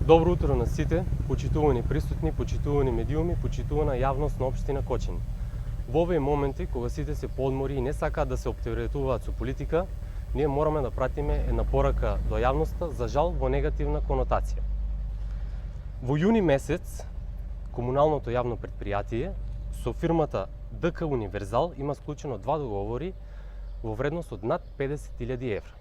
Добро утро на сите, почитувани присутни, почитувани медиуми, почитувана јавност на општина Кочани. Во овие моменти, кога сите се подмори и не сакаат да се оптеретуваат со политика, ние мораме да пратиме една порака до јавноста, за жал во негативна конотација. Во јуни месец, комуналното јавно предпријатие со фирмата ДК Универзал има склучено 2 договори во вредност од над 50.000 евра.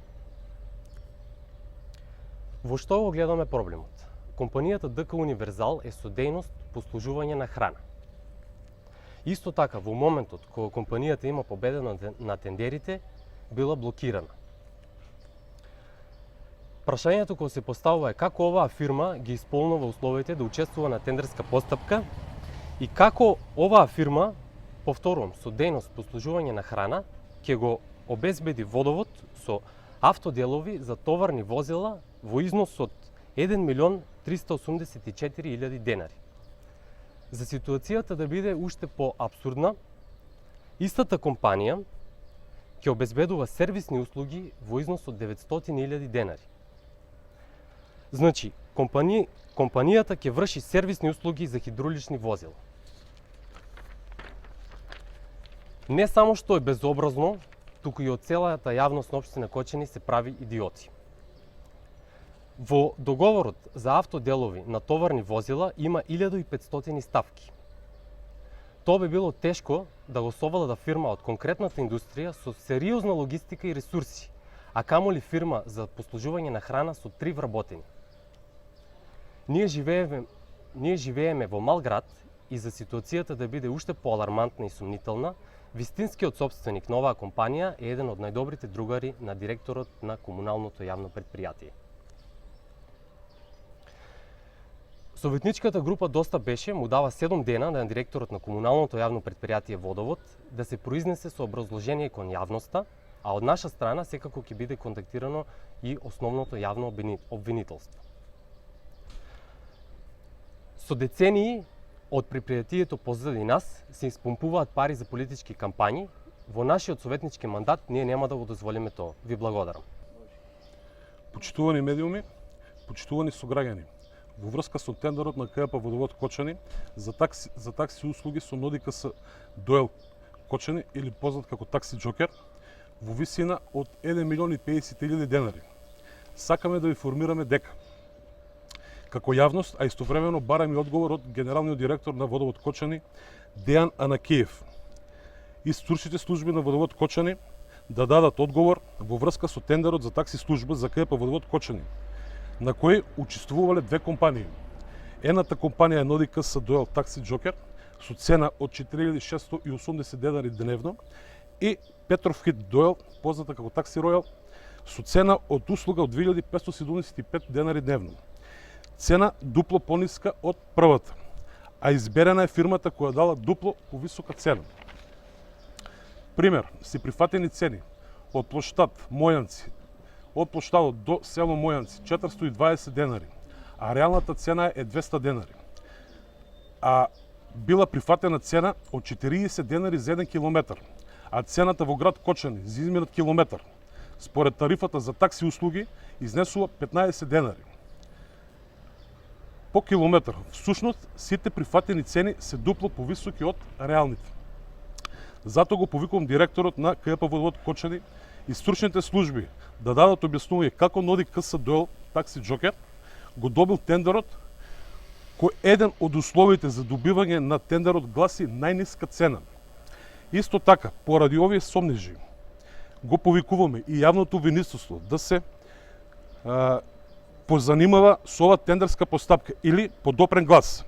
Во што го гледаме проблемот? Компанијата ДК Универзал е со дејност послужување на храна. Исто така, во моментот кога компанијата има победа на тендерите, била блокирана. Прашањето кое се поставува е како оваа фирма ги исполнува условите да учествува на тендерска постапка и како оваа фирма, повторувам, со дејност послужување на храна, ќе го обезбеди водовод со автоделови за товарни возила во износ од 1.384.000 денари. За ситуацијата да биде уште по-абсурдна, истата компанија ќе обезбедува сервисни услуги во износ од 900.000 денари. Значи, компанијата ќе врши сервисни услуги за хидравлични возила. Не само што е безобразно, туку и од целата јавност на општина Кочани се прави идиоти. Во договорот за автоделови на товарни возила има 1500 ставки. Тоа би било тешко да го совлада фирма од конкретната индустрија со сериозна логистика и ресурси, а камоли фирма за послужување на храна со 3 вработени. Ние живееме во мал град и за ситуацијата да биде уште поалармантна и сумнителна, вистинскиот собственик на оваа компанија е еден од најдобрите другари на директорот на комуналното јавно предпријатие. Советничката група Доста беше му дава 7 дена на директорот на комуналното јавно предпријатие Водовод да се произнесе со образложение кон јавноста, а од наша страна секако ќе биде контактирано и основното јавно обвинителство. Со децении од предпријатието позади нас се испомпуваат пари за политички кампањи. Во нашиот советнички мандат ние нема да го дозволиме тоа. Ви благодарам. Почитувани медиуми, почитувани сограѓани, во врска со тендерот на КП Водовод Кочани за такси услуги со НОДИКС Доел Кочани или познат како такси Џокер во висина од 1.050.000 денари. Сакаме да ви информираме дека како јавност, а истовремено бараме одговор од генералниот директор на Водовод Кочани Дејан Анакиев и стручните служби на Водовод Кочани да дадат одговор во врска со тендерот за такси служба за КП Водовод Кочани, на кој учествувале 2 компании. Едната компанија е НОДИКС Доел Такси Џокер со цена од 4.680 денари дневно и Петровхит Доел, позната како Такси Ројал, со цена од услуга од 2.575 денари дневно. Цена дупло пониска од првата, а изберена е фирмата која дала дупло повисока цена. Пример, се прифатени цени од плоштад Мојанци, од плоштадот до село Мојанци 420 денари, а реалната цена е 200 денари. А била прифатена цена од 40 денари за 1 километар, а цената во град Кочани за изминат километар, според тарифата за такси услуги, изнесува 15 денари по километар. Всушност, сите прифатени цени се дупло повисоки од реалните. Затоа го повикувам директорот на КП Водовод Кочани и стручните служби да дадат објаснување како НОДИКС Доел Такси Џокер го добил тендерот, кој еден од условите за добивање на тендерот гласи најниска цена. Исто така, поради овие сомнежи, го повикуваме и јавното обвинителство да се позанимава со ова тендерска постапка или подопрен глас.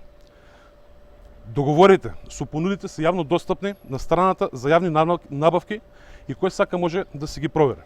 Договорите со понудите се јавно достапни на страната за јавни набавки и кој сака може да се ги провери.